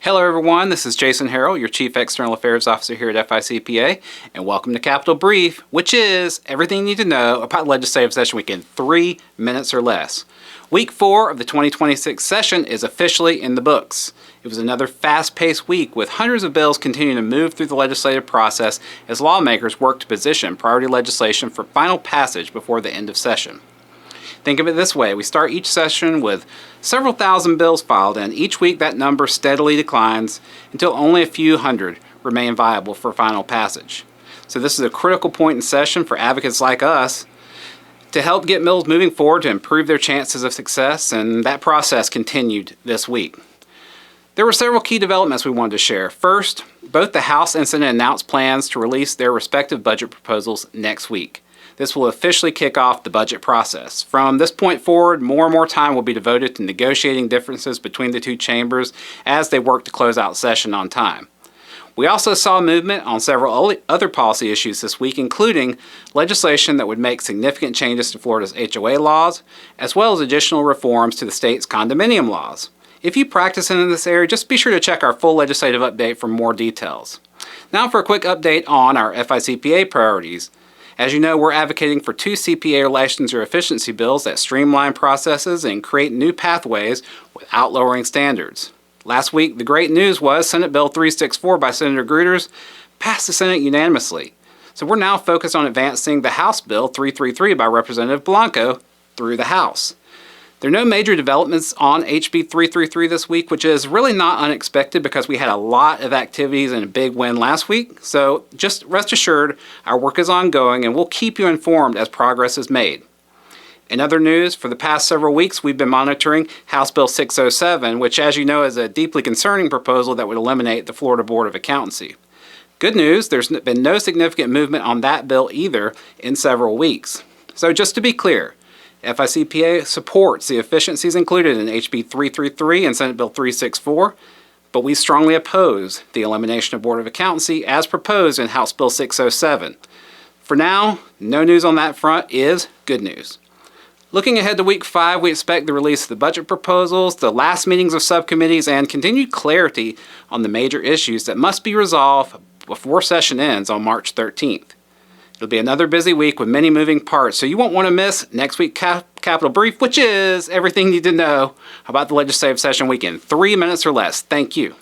Hello everyone, this is Jason Harrell, your Chief External Affairs Officer here at FICPA, and welcome to Capitol Brief, which is everything you need to know about legislative session week in 3 minutes or less. Week 4 of the 2026 session is officially in the books. It was another fast-paced week with hundreds of bills continuing to move through the legislative process as lawmakers work to position priority legislation for final passage before the end of session. Think of it this way, we start each session with several thousand bills filed, and each week that number steadily declines until only a few hundred remain viable for final passage. So this is a critical point in session for advocates like us to help get bills moving forward to improve their chances of success, and that process continued this week. There were several key developments we wanted to share. First, both the House and Senate announced plans to release their respective budget proposals next week. This will officially kick off the budget process. From this point forward, more and more time will be devoted to negotiating differences between the two chambers as they work to close out session on time. We also saw movement on several other policy issues this week, including legislation that would make significant changes to Florida's HOA laws, as well as additional reforms to the state's condominium laws. If you practice in this area, just be sure to check our full legislative update for more details. Now for a quick update on our FICPA priorities. As you know, we're advocating for 2 CPA licensure efficiency bills that streamline processes and create new pathways without lowering standards. Last week, the great news was Senate Bill 364 by Senator Gruters passed the Senate unanimously. So we're now focused on advancing the House Bill 333 by Representative Blanco through the House. There are no major developments on HB 333 this week, which is really not unexpected because we had a lot of activities and a big win last week. So just rest assured, our work is ongoing and we'll keep you informed as progress is made. In other news, for the past several weeks, we've been monitoring House Bill 607, which, as you know, is a deeply concerning proposal that would eliminate the Florida Board of Accountancy. Good news, there's been no significant movement on that bill either in several weeks. So just to be clear, FICPA supports the efficiencies included in HB 333 and Senate Bill 364, but we strongly oppose the elimination of Board of Accountancy as proposed in House Bill 607. For now, no news on that front is good news. Looking ahead to Week 5, we expect the release of the budget proposals, the last meetings of subcommittees, and continued clarity on the major issues that must be resolved before session ends on March 13th. It'll be another busy week with many moving parts, so you won't want to miss next week's Capitol Brief, which is everything you need to know about the legislative session week in 3 minutes or less. Thank you.